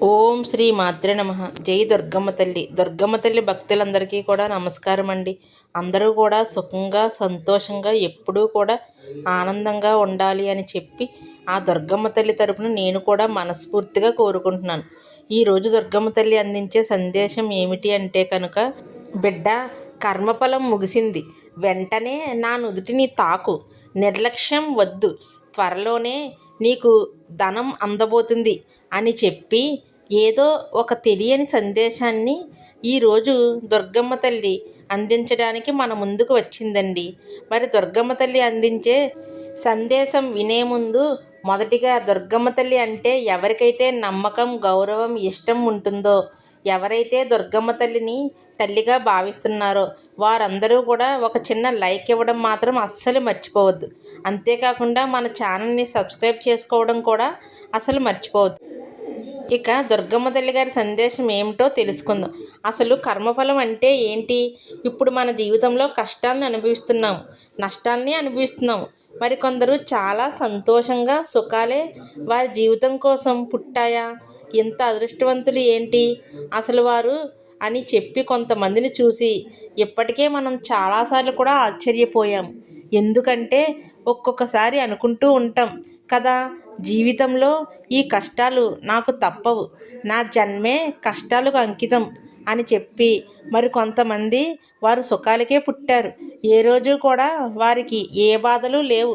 ఓం శ్రీ మాత్రే నమః. జై దుర్గమ్మ తల్లి. దుర్గమ్మ తల్లి భక్తులందరికీ కూడా నమస్కారం అండి. అందరూ కూడా సుఖంగా సంతోషంగా ఎప్పుడూ కూడా ఆనందంగా ఉండాలి అని చెప్పి ఆ దుర్గమ్మ తల్లి తరపున నేను కూడా మనస్ఫూర్తిగా కోరుకుంటున్నాను. ఈరోజు దుర్గమ్మ తల్లి అందించే సందేశం ఏమిటి అంటే కనుక, బిడ్డ, కర్మఫలం ముగిసింది, వెంటనే నా నుదుటిని తాకు, నిర్లక్ష్యం వద్దు, త్వరలోనే నీకు ధనం అందబోతుంది అని చెప్పి ఏదో ఒక తెలియని సందేశాన్ని ఈరోజు దుర్గమ్మ తల్లి అందించడానికి మన ముందుకు వచ్చిందండి. మరి దుర్గమ్మ తల్లి అందించే సందేశం వినే ముందు మొదటిగా దుర్గమ్మ తల్లి అంటే ఎవరికైతే నమ్మకం, గౌరవం, ఇష్టం ఉంటుందో, ఎవరైతే దుర్గమ్మ తల్లిని తల్లిగా భావిస్తున్నారో వారందరూ కూడా ఒక చిన్న లైక్ ఇవ్వడం మాత్రం అస్సలు మర్చిపోవద్దు. అంతేకాకుండా మన ఛానల్ని సబ్స్క్రైబ్ చేసుకోవడం కూడా అసలు మర్చిపోవద్దు. ఇక దుర్గమ్మ తల్లి గారి సందేశం ఏమిటో తెలుసుకుందాం. అసలు కర్మఫలం అంటే ఏంటి? ఇప్పుడు మన జీవితంలో కష్టాలను అనుభవిస్తున్నాము, నష్టాలని అనుభవిస్తున్నాము. మరి కొందరు చాలా సంతోషంగా సుఖాలే వారి జీవితం కోసం పుట్టాయా, ఇంత అదృష్టవంతులు ఏంటి అసలు వారు అని చెప్పి కొంతమందిని చూసి ఇప్పటికే మనం చాలాసార్లు కూడా ఆశ్చర్యపోయాం. ఎందుకంటే ఒక్కొక్కసారి అనుకుంటూ ఉంటాం కదా, జీవితంలో ఈ కష్టాలు నాకు తప్పవు, నా జన్మే కష్టాలకు అంకితం అని చెప్పి మరి కొంతమంది వారు సుఖాలకే పుట్టారు. ఏ రోజు కూడా వారికి ఏ బాధలు లేవు.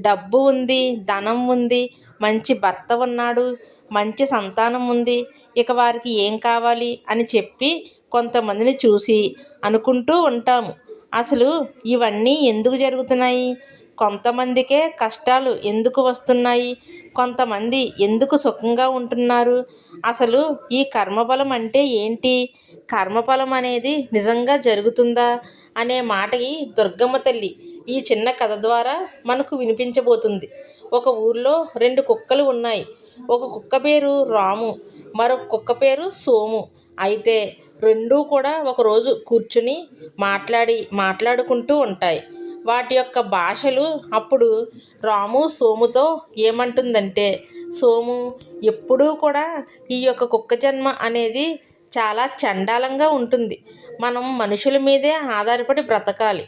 డబ్బు ఉంది, ధనం ఉంది, మంచి భర్త ఉన్నాడు, మంచి సంతానం ఉంది, ఇక వారికి ఏం కావాలి అని చెప్పి కొంతమందిని చూసి అనుకుంటూ ఉంటాము. అసలు ఇవన్నీ ఎందుకు జరుగుతున్నాయి? కొంతమందికే కష్టాలు ఎందుకు వస్తున్నాయి? కొంతమంది ఎందుకు సుఖంగా ఉంటున్నారు? అసలు ఈ కర్మఫలం అంటే ఏంటి? కర్మఫలం అనేది నిజంగా జరుగుతుందా అనే మాటకి దుర్గమ్మ తల్లి ఈ చిన్న కథ ద్వారా మనకు వినిపించబోతుంది. ఒక ఊర్లో 2 కుక్కలు ఉన్నాయి. ఒక కుక్క పేరు రాము, మరొక కుక్క పేరు సోము. అయితే రెండూ కూడా ఒకరోజు కూర్చుని మాట్లాడుకుంటూ ఉంటాయి. వాటి యొక్క భాషలు. అప్పుడు రాము సోముతో ఏమంటుందంటే, సోము, ఎప్పుడూ కూడా ఈ యొక్క కుక్క జన్మ అనేది చాలా చండాలంగా ఉంటుంది. మనం మనుషుల మీదే ఆధారపడి బ్రతకాలి.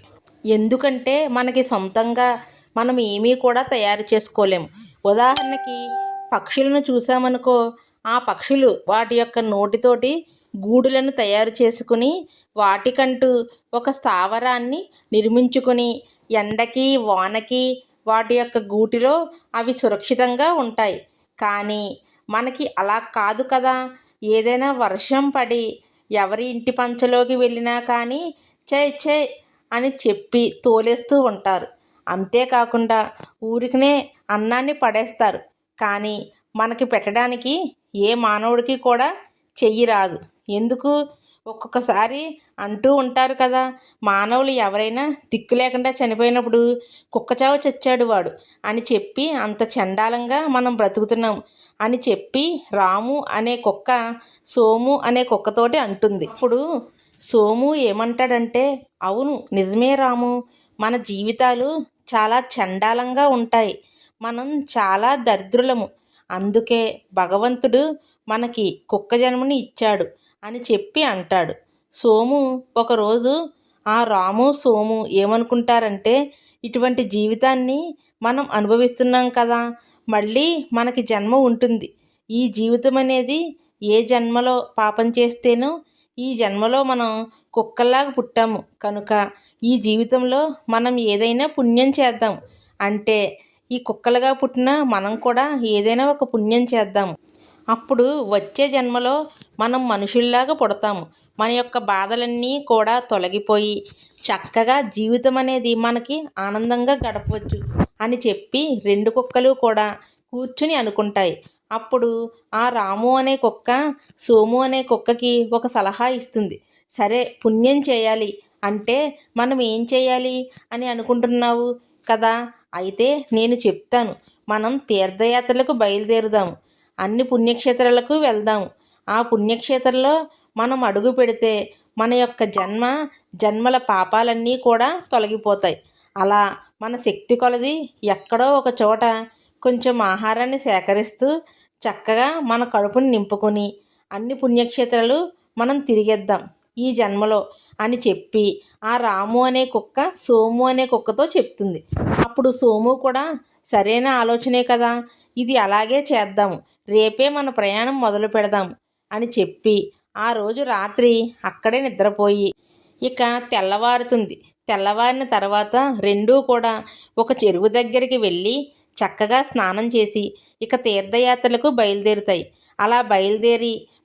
ఎందుకంటే మనకి సొంతంగా మనం ఏమీ కూడా తయారు చేసుకోలేము. ఉదాహరణకి పక్షులను చూసామనుకో, ఆ పక్షులు వాటి యొక్క నోటితోటి గూడులను తయారు చేసుకుని వాటికంటూ ఒక స్థావరాన్ని నిర్మించుకొని ఎండకి వానకి వాటి యొక్క గూటిలో అవి సురక్షితంగా ఉంటాయి. కానీ మనకి అలా కాదు కదా. ఏదైనా వర్షం పడి ఎవరి ఇంటి పంచలోకి వెళ్ళినా కానీ చే చే అని చెప్పి తోలేస్తూ ఉంటారు. అంతేకాకుండా ఊరికనే అన్నాన్ని పడేస్తారు. కానీ మనకి పెట్టడానికి ఏ మానవుడికి కూడా చెయ్యి రాదు. ఎందుకు? ఒక్కొక్కసారి అంటూ ఉంటారు కదా, మానవులు ఎవరైనా దిక్కు లేకుండా చనిపోయినప్పుడు కుక్కచావు చచ్చాడు వాడు అని చెప్పి అంత చండాలంగా మనం బ్రతుకుతున్నాం అని చెప్పి రాము అనే కుక్క సోము అనే కుక్కతోటి అంటుంది. ఇప్పుడు సోము ఏమంటాడంటే, అవును నిజమే రాము, మన జీవితాలు చాలా చండాలంగా ఉంటాయి, మనం చాలా దరిద్రులము, అందుకే భగవంతుడు మనకి కుక్క జన్మని ఇచ్చాడు అని చెప్పి అంటాడు. సోము ఒకరోజు ఆ రాము సోము ఏమనుకుంటారంటే, ఇటువంటి జీవితాన్ని మనం అనుభవిస్తున్నాం కదా, మళ్ళీ మనకి జన్మ ఉంటుంది. ఈ జీవితం అనేది ఏ జన్మలో పాపం చేస్తేనో ఈ జన్మలో మనం కుక్కల్లాగా పుట్టాము కనుక ఈ జీవితంలో మనం ఏదైనా పుణ్యం చేద్దాం. అంటే ఈ కుక్కలుగా పుట్టిన మనం కూడా ఏదైనా ఒక పుణ్యం చేద్దాం. అప్పుడు వచ్చే జన్మలో మనం మనుషుల్లాగా పుడతాము. మన యొక్క బాధలన్నీ కూడా తొలగిపోయి చక్కగా జీవితం అనేది మనకి ఆనందంగా గడపవచ్చు అని చెప్పి 2 కుక్కలు కూడా కూర్చుని అనుకుంటాయి. అప్పుడు ఆ రాము అనే కుక్క సోము అనే కుక్కకి ఒక సలహా ఇస్తుంది. సరే, పుణ్యం చేయాలి అంటే మనం ఏం చేయాలి అని అనుకుంటున్నావు కదా, అయితే నేను చెప్తాను. మనం తీర్థయాత్రలకు బయలుదేరుదాము, అన్ని పుణ్యక్షేత్రాలకు వెళ్దాము. ఆ పుణ్యక్షేత్రంలో మనం అడుగు పెడితే మన యొక్క జన్మల పాపాలన్నీ కూడా తొలగిపోతాయి. అలా మన శక్తి కొలది ఎక్కడో ఒక చోట కొంచెం ఆహారాన్ని సేకరిస్తూ చక్కగా మన కడుపుని నింపుకొని అన్ని పుణ్యక్షేత్రాలు మనం తిరిగేద్దాం ఈ జన్మలో అని చెప్పి ఆ రాము అనే కుక్క సోము అనే కుక్కతో చెప్తుంది. అప్పుడు సోము కూడా సరైన ఆలోచనే కదా, ఇది అలాగే చేద్దాము, రేపే మన ప్రయాణం మొదలు పెడదాం అని చెప్పి ఆ రోజు రాత్రి అక్కడే నిద్రపోయి ఇక తెల్లవారుతుంది. తెల్లవారిన తర్వాత రెండూ కూడా ఒక చెరువు దగ్గరికి వెళ్ళి చక్కగా స్నానం చేసి ఇక తీర్థయాత్రలకు బయలుదేరుతాయి. అలా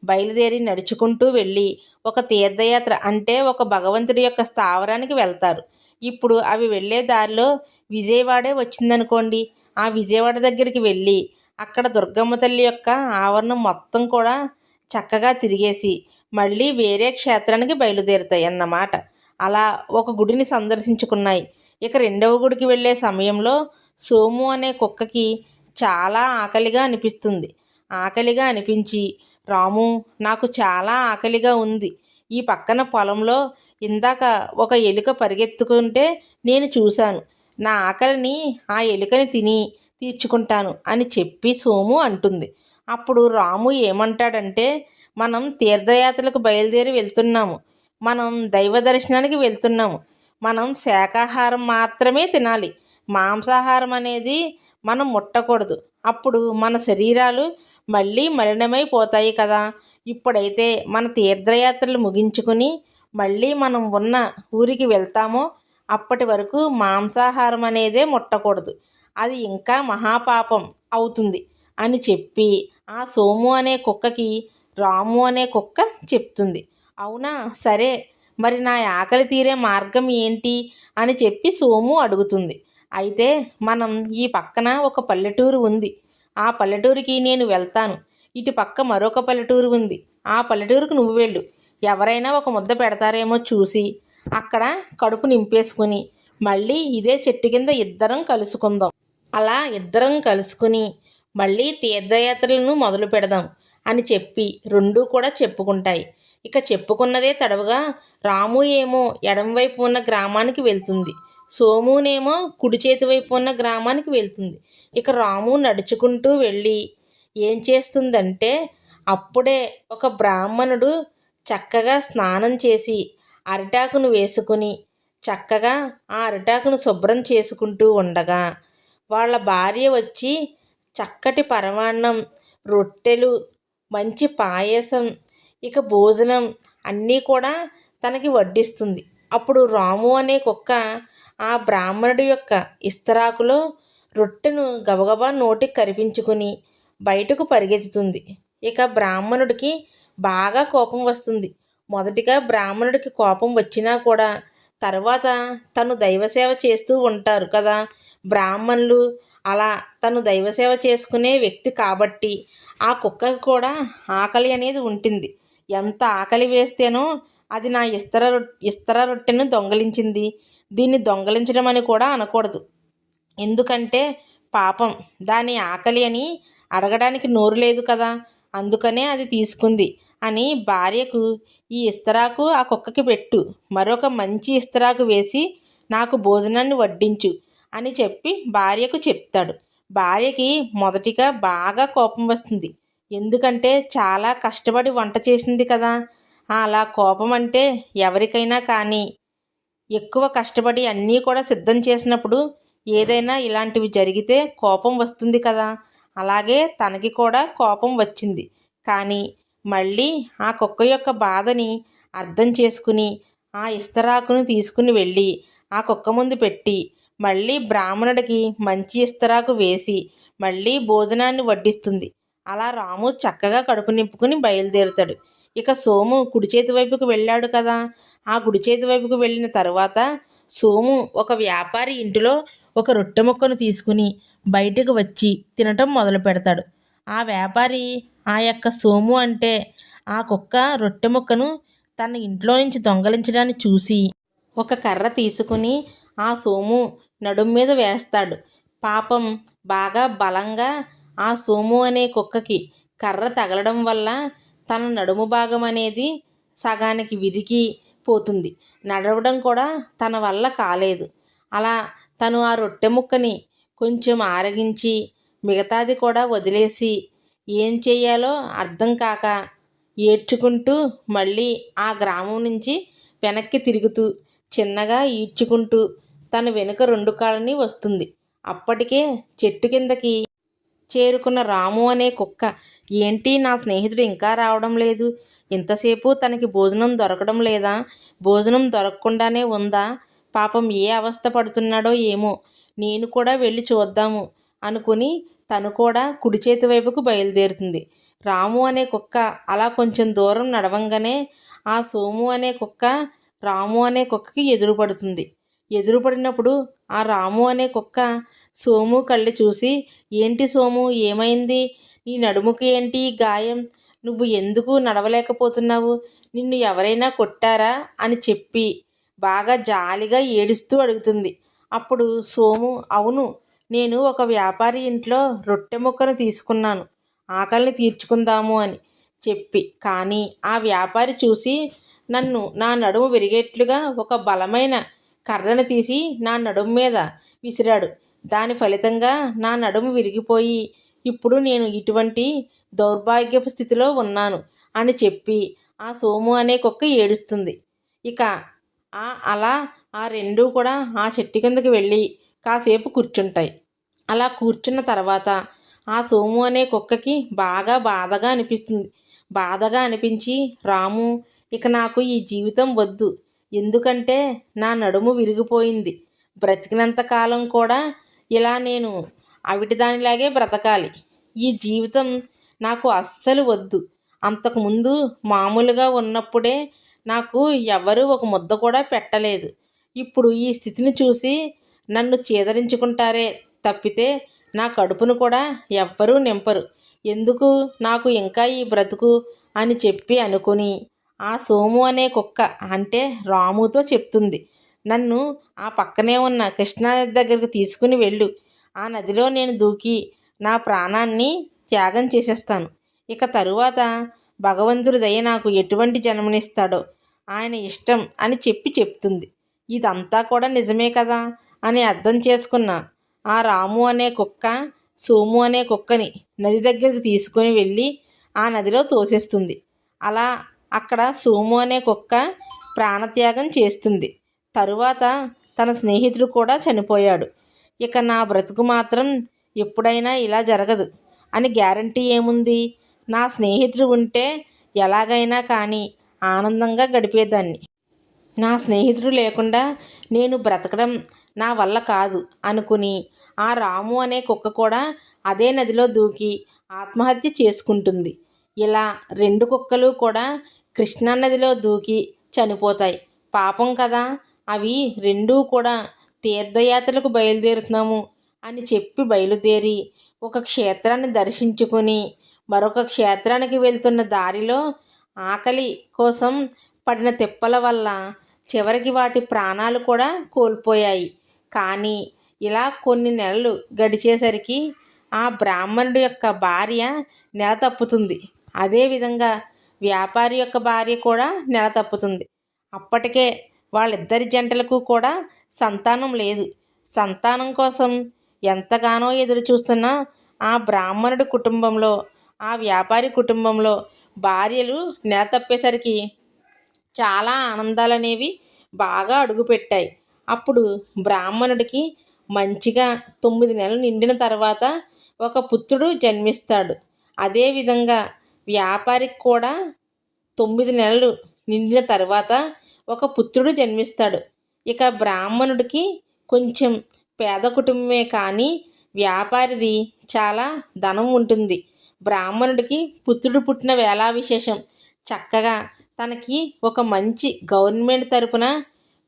బయలుదేరి నడుచుకుంటూ వెళ్ళి ఒక తీర్థయాత్ర అంటే ఒక భగవంతుడి యొక్క స్థావరానికి వెళ్తారు. ఇప్పుడు అవి వెళ్ళే దారిలో విజయవాడే వచ్చిందనుకోండి. ఆ విజయవాడ దగ్గరికి వెళ్ళి అక్కడ దుర్గమ్మ తల్లి యొక్క ఆవరణం మొత్తం కూడా చక్కగా తిరిగేసి మళ్ళీ వేరే క్షేత్రానికి బయలుదేరుతాయి అన్నమాట. అలా ఒక గుడిని సందర్శించుకున్నాయి. ఇక రెండవ గుడికి వెళ్ళే సమయంలో సోము అనే కుక్కకి చాలా ఆకలిగా అనిపిస్తుంది. ఆకలిగా అనిపించి, రాము నాకు చాలా ఆకలిగా ఉంది, ఈ పక్కన పొలంలో ఇందాక ఒక ఎలుక పరిగెత్తుకుంటే నేను చూశాను, నా ఆకలిని ఆ ఎలుకని తిని తీర్చుకుంటాను అని చెప్పి సోము అంటుంది. అప్పుడు రాము ఏమంటాడంటే, మనం తీర్థయాత్రలకు బయలుదేరి వెళ్తున్నాము, మనం దైవ దర్శనానికి వెళ్తున్నాము, మనం శాకాహారం మాత్రమే తినాలి, మాంసాహారం అనేది మనం ముట్టకూడదు, అప్పుడు మన శరీరాలు మళ్ళీ మలినమైపోతాయి కదా, ఇప్పుడైతే మన తీర్థయాత్రలు ముగించుకుని మళ్ళీ మనం ఉన్న ఊరికి వెళ్తామో అప్పటి వరకు మాంసాహారం అనేదే ముట్టకూడదు, అది ఇంకా మహాపాపం అవుతుంది అని చెప్పి ఆ సోము అనే కుక్కకి రాము అనే కుక్క చెప్తుంది. అవునా, సరే, మరి నా ఆకలి తీరే మార్గం ఏంటి అని చెప్పి సోము అడుగుతుంది. అయితే మనం ఈ పక్కన ఒక పల్లెటూరు ఉంది, ఆ పల్లెటూరికి నేను వెళ్తాను, ఇటు పక్క మరొక పల్లెటూరు ఉంది, ఆ పల్లెటూరుకు నువ్వు వెళ్ళు, ఎవరైనా ఒక ముద్ద పెడతారేమో చూసి అక్కడ కడుపు నింపేసుకుని మళ్ళీ ఇదే చెట్టు కింద ఇద్దరం కలుసుకుందాం, అలా ఇద్దరం కలుసుకుని మళ్ళీ తీర్థయాత్రలను మొదలు పెడదాం అని చెప్పి రెండూ కూడా చెప్పుకుంటాయి. ఇక చెప్పుకున్నదే తడవుగా రాము ఏమో ఎడమవైపు ఉన్న గ్రామానికి వెళ్తుంది, సోమునేమో కుడి చేతి వైపు ఉన్న గ్రామానికి వెళ్తుంది. ఇక రాము నడుచుకుంటూ వెళ్ళి ఏం చేస్తుందంటే, అప్పుడే ఒక బ్రాహ్మణుడు చక్కగా స్నానం చేసి అరిటాకును వేసుకుని చక్కగా ఆ అరిటాకును శుభ్రం చేసుకుంటూ ఉండగా వాళ్ళ భార్య వచ్చి చక్కటి పరమాన్నం, రొట్టెలు, మంచి పాయసం, ఇక భోజనం అన్నీ కూడా తనకి వడ్డిస్తుంది. అప్పుడు రాము అనే కుక్క ఆ బ్రాహ్మణుడి యొక్క ఇస్తరాకులో రొట్టెను గబగబా నోటికి కరిపించుకుని బయటకు పరిగెత్తుతుంది. ఇక బ్రాహ్మణుడికి బాగా కోపం వస్తుంది. మొదటిగా బ్రాహ్మణుడికి కోపం వచ్చినా కూడా తర్వాత తను దైవసేవ చేస్తూ ఉంటారు కదా బ్రాహ్మణులు, అలా తను దైవసేవ చేసుకునే వ్యక్తి కాబట్టి ఆ కుక్కకు కూడా ఆకలి అనేది ఉంటుంది. ఎంత ఆకలి వేస్తేనో అది నా ఇస్తర రొట్టెను దొంగలించింది, దీన్ని దొంగలించడం అని కూడా అనకూడదు, ఎందుకంటే పాపం దాని ఆకలి అని అడగడానికి నోరు లేదు కదా, అందుకనే అది తీసుకుంది అని భార్యకు ఈ ఇస్తరాకు ఆ కుక్కకి పెట్టు, మరొక మంచి ఇస్తరాకు వేసి నాకు భోజనాన్ని వడ్డించు అని చెప్పి భార్యకు చెప్తాడు. భార్యకి మొదటిగా బాగా కోపం వస్తుంది, ఎందుకంటే చాలా కష్టపడి వంట చేసింది కదా. అలా కోపం అంటే ఎవరికైనా కానీ ఎక్కువ కష్టపడి అన్నీ కూడా సిద్ధం చేసినప్పుడు ఏదైనా ఇలాంటివి జరిగితే కోపం వస్తుంది కదా. అలాగే తనకి కూడా కోపం వచ్చింది. కానీ మళ్ళీ ఆ కుక్క యొక్క బాధని అర్థం చేసుకుని ఆ ఇస్తరాకును తీసుకుని వెళ్ళి ఆ కుక్క ముందు పెట్టి మళ్ళీ బ్రాహ్మణుడికి మంచి ఇస్తరాకు వేసి మళ్ళీ భోజనాన్ని వడ్డిస్తుంది. అలా రాము చక్కగా కడుపు నింపుకుని బయలుదేరుతాడు. ఇక సోము కుడి చేతి వైపుకు వెళ్ళాడు కదా. ఆ కుడి చేతి వైపుకు వెళ్ళిన తర్వాత సోము ఒక వ్యాపారి ఇంటిలో ఒక రొట్టె ముక్కను తీసుకుని బయటకు వచ్చి తినటం మొదలు పెడతాడు. ఆ వ్యాపారి ఆ యొక్క సోము అంటే ఆ కుక్క రొట్టె ముక్కను తన ఇంట్లో నుంచి దొంగలించడాన్ని చూసి ఒక కర్ర తీసుకుని ఆ సోము నడుం మీద వేస్తాడు. పాపం బాగా బలంగా ఆ సోము అనే కుక్కకి కర్ర తగలడం వల్ల తన నడుము భాగం అనేది సగానికి విరిగి పోతుంది. నడవడం కూడా తన వల్ల కాలేదు. అలా తను ఆ రొట్టె ముక్కని కొంచెం ఆరగించి మిగతాది కూడా వదిలేసి ఏం చెయ్యాలో అర్థం కాక ఏడ్చుకుంటూ మళ్ళీ ఆ గ్రామం నుంచి వెనక్కి తిరుగుతూ చిన్నగా ఈడ్చుకుంటూ తన వెనుక 2 కాళ్ళని వస్తుంది. అప్పటికే చెట్టు కిందకి చేరుకున్న రాము అనే కుక్క ఏంటి నా స్నేహితుడు ఇంకా రావడం లేదు, ఇంతసేపు తనకి భోజనం దొరకడం లేదా, భోజనం దొరకకుండానే ఉందా, పాపం ఏ అవస్థ పడుతున్నాడో ఏమో, నేను కూడా వెళ్ళి చూద్దాము అనుకుని తను కూడా కుడి చేతి వైపుకు బయలుదేరుతుంది. రాము అనే కుక్క అలా కొంచెం దూరం నడవంగానే ఆ సోము అనే కుక్క రాము అనే కుక్కకి ఎదురుపడుతుంది. ఎదురుపడినప్పుడు ఆ రాము అనే కుక్క సోము కళ్ళు చూసి, ఏంటి సోము, ఏమైంది, నీ నడుముకి ఏంటి గాయం, నువ్వు ఎందుకు నడవలేకపోతున్నావు, నిన్ను ఎవరైనా కొట్టారా అని చెప్పి బాగా జాలిగా ఏడుస్తూ అడుగుతుంది. అప్పుడు సోము, అవును, నేను ఒక వ్యాపారి ఇంట్లో రొట్టె ముక్కను తీసుకున్నాను ఆకలిని తీర్చుకుందాము అని చెప్పి, కానీ ఆ వ్యాపారి చూసి నన్ను నా నడుము విరిగేట్లుగా ఒక బలమైన కర్రను తీసి నా నడుము మీద విసిరాడు. దాని ఫలితంగా నా నడుము విరిగిపోయి ఇప్పుడు నేను ఇటువంటి దౌర్భాగ్యపు స్థితిలో ఉన్నాను అని చెప్పి ఆ సోము అనే కుక్క ఏడుస్తుంది. ఇక అలా ఆ రెండూ కూడా ఆ చెట్టు కిందకి వెళ్ళి కాసేపు కూర్చుంటాయి. అలా కూర్చున్న తర్వాత ఆ సోము అనే కుక్కకి బాగా బాధగా అనిపిస్తుంది. బాధగా అనిపించి, రాము, ఇక నాకు ఈ జీవితం వద్దు, ఎందుకంటే నా నడుము విరిగిపోయింది, బ్రతికినంత కాలం కూడా ఇలా నేను అవిటిదానిలాగే బ్రతకాలి, ఈ జీవితం నాకు అస్సలు వద్దు, అంతకుముందు మామూలుగా ఉన్నప్పుడే నాకు ఎవరూ ఒక ముద్ద కూడా పెట్టలేదు, ఇప్పుడు ఈ స్థితిని చూసి నన్ను చీదరించుకుంటారే తప్పితే నా కడుపును కూడా ఎవ్వరూ నింపరు, ఎందుకు నాకు ఇంకా ఈ బ్రతుకు అని చెప్పి అనుకుని ఆ సోము అనే కుక్క అంటే రాముతో చెప్తుంది, నన్ను ఆ పక్కనే ఉన్న కృష్ణానది దగ్గరికి తీసుకుని వెళ్ళు, ఆ నదిలో నేను దూకి నా ప్రాణాన్ని త్యాగం చేసేస్తాను, ఇక తరువాత భగవంతుడి దయ నాకు ఎటువంటి జన్మనిస్తాడో ఆయన ఇష్టం అని చెప్తుంది. ఇదంతా కూడా నిజమే కదా అని అర్థం చేసుకున్న ఆ రాము అనే కుక్క సోము అనే కుక్కని నది దగ్గరికి తీసుకొని వెళ్ళి ఆ నదిలో తోసేస్తుంది. అలా అక్కడ సోము అనే కుక్క ప్రాణత్యాగం చేస్తుంది. తరువాత తన స్నేహితుడు కూడా చనిపోయాడు. ఇక నా బ్రతుకు మాత్రం ఎప్పుడైనా ఇలా జరగదు అని గ్యారంటీ ఏముంది, నా స్నేహితుడు ఉంటే ఎలాగైనా కానీ ఆనందంగా గడిపేదాన్ని, నా స్నేహితుడు లేకుండా నేను బ్రతకడం నా వల్ల కాదు అనుకుని ఆ రాము అనే కుక్క కూడా అదే నదిలో దూకి ఆత్మహత్య చేసుకుంటుంది. ఇలా 2 కుక్కలు కూడా కృష్ణానదిలో దూకి చనిపోతాయి. పాపం కదా, అవి రెండూ కూడా తీర్థయాత్రలకు బయలుదేరుతున్నాము అని చెప్పి బయలుదేరి ఒక క్షేత్రాన్ని దర్శించుకొని మరొక క్షేత్రానికి వెళ్తున్న దారిలో ఆకలి కోసం పడిన తిప్పల వల్ల చివరికి వాటి ప్రాణాలు కూడా కోల్పోయాయి. కానీ ఇలా కొన్ని నెలలు గడిచేసరికి ఆ బ్రాహ్మణుడి యొక్క భార్య నెల తప్పుతుంది. అదేవిధంగా వ్యాపారి యొక్క భార్య కూడా నెల తప్పుతుంది. అప్పటికే వాళ్ళిద్దరి జంటలకు కూడా సంతానం లేదు. సంతానం కోసం ఎంతగానో ఎదురు చూస్తున్న ఆ బ్రాహ్మణుడి కుటుంబంలో, ఆ వ్యాపారి కుటుంబంలో భార్యలు నెల తప్పేసరికి చాలా ఆనందాలనేవి బాగా అడుగుపెట్టాయి. అప్పుడు బ్రాహ్మణుడికి మంచిగా 9 నెలలు నిండిన తర్వాత ఒక పుత్రుడు జన్మిస్తాడు. అదేవిధంగా వ్యాపారికి కూడా 9 నెలలు నిండిన తర్వాత ఒక పుత్రుడు జన్మిస్తాడు. ఇక బ్రాహ్మణుడికి కొంచెం పేద కుటుంబమే కానీ వ్యాపారిది చాలా ధనం ఉంటుంది. బ్రాహ్మణుడికి పుత్రుడు పుట్టిన వేళ విశేషం. చక్కగా తనకి ఒక మంచి గవర్నమెంట్ తరపున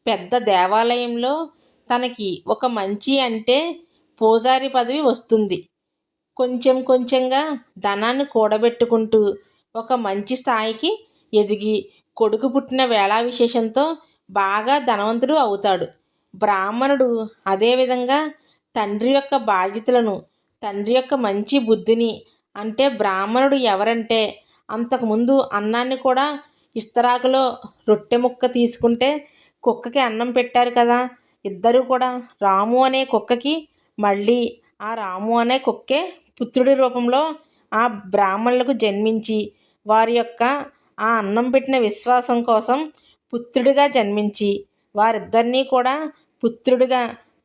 పెద్ద దేవాలయంలో తనకి ఒక మంచి అంటే పూజారి పదవి వస్తుంది. కొంచెం కొంచెంగా ధనాన్ని కూడబెట్టుకుంటూ ఒక మంచి స్థాయికి ఎదిగి కొడుకు పుట్టిన వేళ విశేషంతో బాగా ధనవంతుడు అవుతాడు. బ్రాహ్మణుడు అదేవిధంగా తండ్రి యొక్క బాధ్యతలను, తండ్రి యొక్క మంచి బుద్ధిని, అంటే బ్రాహ్మణుడు ఎవరంటే అంతకుముందు అన్నాన్ని కూడా ఇస్తరాకులో రొట్టె ముక్క తీసుకుంటే కుక్కకి అన్నం పెట్టారు కదా, ఇద్దరు కూడా రాము అనే కుక్కకి మళ్ళీ ఆ రాము అనే కుక్కే పుత్రుడి రూపంలో ఆ బ్రాహ్మణులకు జన్మించి వారి యొక్క ఆ అన్నం పెట్టిన విశ్వాసం కోసం పుత్రుడిగా జన్మించి వారిద్దరినీ కూడా పుత్రుడిగా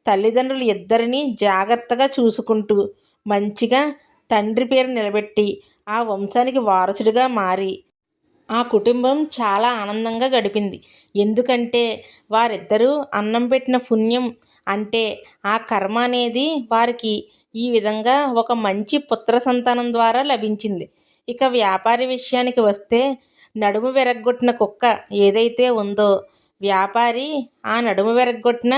తల్లిదండ్రులు ఇద్దరినీ జాగ్రత్తగా చూసుకుంటూ మంచిగా తండ్రి పేరు నిలబెట్టి ఆ వంశానికి వారసుడిగా మారి ఆ కుటుంబం చాలా ఆనందంగా గడిపింది. ఎందుకంటే వారిద్దరూ అన్నం పెట్టిన పుణ్యం అంటే ఆ కర్మ అనేది వారికి ఈ విధంగా ఒక మంచి పుత్ర సంతానం ద్వారా లభించింది. ఇక వ్యాపారి విషయానికి వస్తే నడుము విరగ్గొట్టిన కుక్క ఏదైతే ఉందో వ్యాపారి ఆ నడుము విరగ్గొట్టిన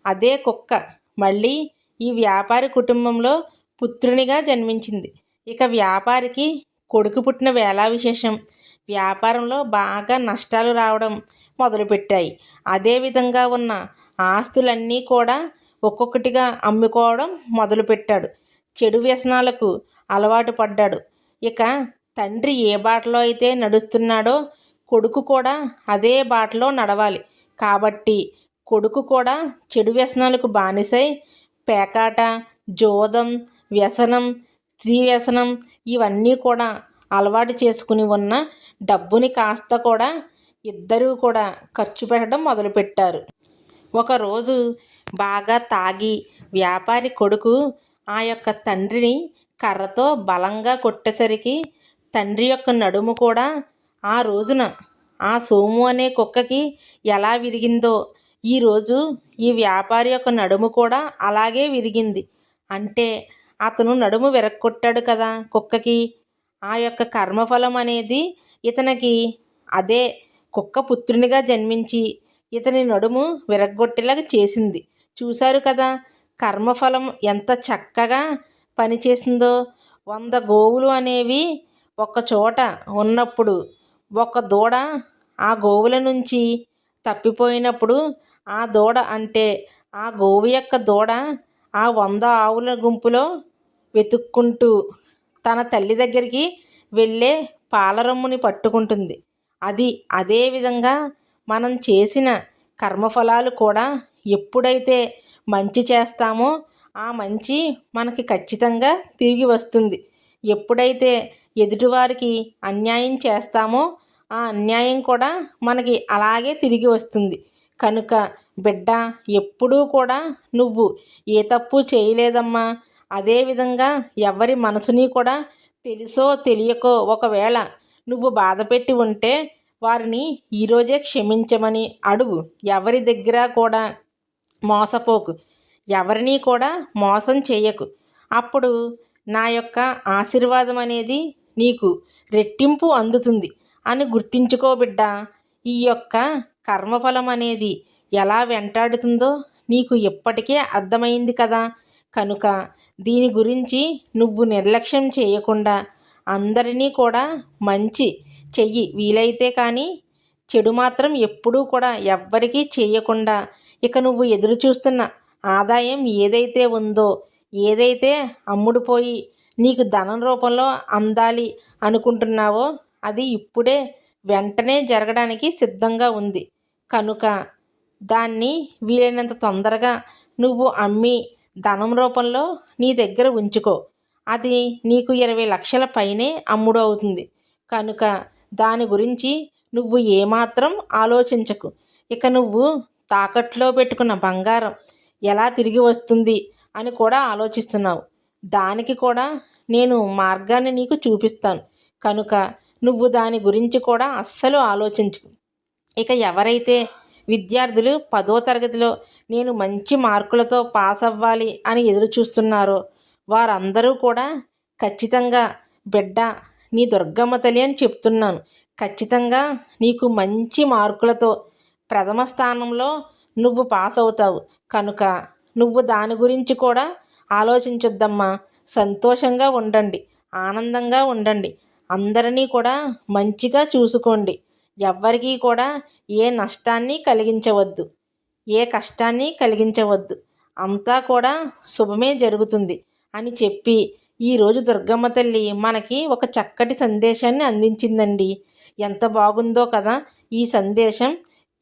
అదే కుక్క మళ్ళీ ఈ వ్యాపారి కుటుంబంలో పుత్రునిగా జన్మించింది. ఇక వ్యాపారికి కొడుకు పుట్టిన వేళ విశేషం. వ్యాపారంలో బాగా నష్టాలు రావడం మొదలుపెట్టాయి. అదేవిధంగా ఉన్న ఆస్తులన్నీ కూడా ఒక్కొక్కటిగా అమ్ముకోవడం మొదలుపెట్టాడు. చెడు వ్యసనాలకు అలవాటు పడ్డాడు. ఇక తండ్రి ఏ బాటలో అయితే నడుస్తున్నాడో కొడుకు కూడా అదే బాటలో నడవాలి. కాబట్టి కొడుకు కూడా చెడు వ్యసనాలకు బానిసై పేకాట, జోదం, వ్యసనం, స్త్రీ వ్యసనం ఇవన్నీ కూడా అలవాటు చేసుకుని ఉన్న డబ్బుని కాస్త కూడా ఇద్దరూ కూడా ఖర్చు పెట్టడం మొదలుపెట్టారు. ఒకరోజు బాగా తాగి వ్యాపారి కొడుకు ఆ యొక్క తండ్రిని కర్రతో బలంగా కొట్టేసరికి తండ్రి యొక్క నడుము కూడా ఆ రోజున ఆ సోము అనే కుక్కకి ఎలా విరిగిందో ఈరోజు ఈ వ్యాపారి యొక్క నడుము కూడా అలాగే విరిగింది. అంటే అతను నడుము విరక్కొట్టాడు కదా కుక్కకి. ఆ యొక్క కర్మఫలం అనేది ఇతనికి అదే కుక్క పుత్రునిగా జన్మించి ఇతని నడుము విరగ్గొట్టేలాగా చేసింది. చూశారు కదా కర్మఫలం ఎంత చక్కగా పనిచేసిందో. 100 గోవులు అనేవి ఒక చోట ఉన్నప్పుడు ఒక దూడ ఆ గోవుల నుంచి తప్పిపోయినప్పుడు ఆ దూడ అంటే ఆ గోవు యొక్క దూడ ఆ 100 ఆవుల గుంపులో వెతుక్కుంటూ తన తల్లి దగ్గరికి వెళ్ళే పాలరమ్ముని పట్టుకుంటుంది. అదే విధంగా మనం చేసిన కర్మఫలాలు కూడా ఎప్పుడైతే మంచి చేస్తామో ఆ మంచి మనకి ఖచ్చితంగా తిరిగి వస్తుంది. ఎప్పుడైతే ఎదుటివారికి అన్యాయం చేస్తామో ఆ అన్యాయం కూడా మనకి అలాగే తిరిగి వస్తుంది. కనుక బిడ్డ ఎప్పుడూ కూడా నువ్వు ఏ తప్పు చేయలేదమ్మా. అదేవిధంగా ఎవరి మనసుని కూడా తెలుసో తెలియకో ఒకవేళ నువ్వు బాధపెట్టి ఉంటే వారిని ఈరోజే క్షమించమని అడుగు. ఎవరి దగ్గర కూడా మోసపోకు. ఎవరినీ కూడా మోసం చేయకు. అప్పుడు నా యొక్క ఆశీర్వాదం అనేది నీకు రెట్టింపు అందుతుంది అని గుర్తించుకో బిడ్డ. ఈ యొక్క కర్మఫలం అనేది ఎలా వెంటాడుతుందో నీకు ఇప్పటికే అర్థమైంది కదా. కనుక దీని గురించి నువ్వు నిర్లక్ష్యం చేయకుండా అందరినీ కూడా మంచి చెయ్యి. వీలైతే కానీ చెడు మాత్రం ఎప్పుడూ కూడా ఎవ్వరికీ చేయకుండా ఇక నువ్వు ఎదురు చూస్తున్న ఆదాయం ఏదైతే ఉందో ఏదైతే అమ్ముడుపోయి నీకు ధనం రూపంలో అందాలి అనుకుంటున్నావో అది ఇప్పుడే వెంటనే జరగడానికి సిద్ధంగా ఉంది. కనుక దాన్ని వీలైనంత తొందరగా నువ్వు అమ్మి ధనం రూపంలో నీ దగ్గర ఉంచుకో. అది నీకు 20 లక్షల పైనే అమ్ముడు అవుతుంది. కనుక దాని గురించి నువ్వు ఏమాత్రం ఆలోచించకు. ఇక నువ్వు తాకట్లో పెట్టుకున్న బంగారం ఎలా తిరిగి వస్తుంది అని కూడా ఆలోచిస్తున్నావు. దానికి కూడా నేను మార్గాన్ని నీకు చూపిస్తాను. కనుక నువ్వు దాని గురించి కూడా అస్సలు ఆలోచించకు. ఇక ఎవరైతే విద్యార్థులు 10వ తరగతిలో నేను మంచి మార్కులతో పాస్ అవ్వాలి అని ఎదురు చూస్తున్నారో వారందరూ కూడా ఖచ్చితంగా బిడ్డ నీ దుర్గమ్మ తల్లి అని చెప్తున్నాను. ఖచ్చితంగా నీకు మంచి మార్కులతో ప్రథమ స్థానంలో నువ్వు పాస్ అవుతావు. కనుక నువ్వు దాని గురించి కూడా ఆలోచించొద్దమ్మా. సంతోషంగా ఉండండి, ఆనందంగా ఉండండి. అందరినీ కూడా మంచిగా చూసుకోండి. ఎవ్వరికీ కూడా ఏ నష్టాన్ని కలిగించవద్దు, ఏ కష్టాన్ని కలిగించవద్దు. అంతా కూడా శుభమే జరుగుతుంది అని చెప్పి ఈరోజు దుర్గమ్మ తల్లి మనకి ఒక చక్కటి సందేశాన్ని అందించిందండి. ఎంత బాగుందో కదా ఈ సందేశం.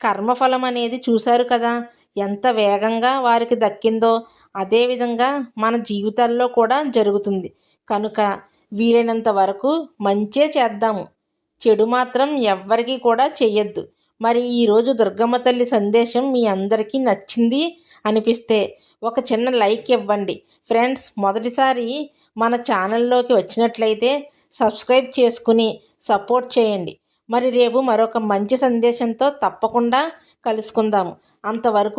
కర్మఫలం అనేది చూశారు కదా ఎంత వేగంగా వారికి దక్కిందో అదేవిధంగా మన జీవితాల్లో కూడా జరుగుతుంది. కనుక వీలైనంత వరకు మంచే చేద్దాము, చెడు మాత్రం ఎవ్వరికీ కూడా చెయ్యొద్దు. మరి ఈరోజు దుర్గమ్మ తల్లి సందేశం మీ అందరికీ నచ్చింది అనిపిస్తే ఒక చిన్న లైక్ ఇవ్వండి ఫ్రెండ్స్. మొదటిసారి మన ఛానల్లోకి వచ్చినట్లయితే సబ్స్క్రైబ్ చేసుకుని సపోర్ట్ చేయండి. మరి రేపు మరొక మంచి సందేశంతో తప్పకుండా కలుసుకుందాము. అంతవరకు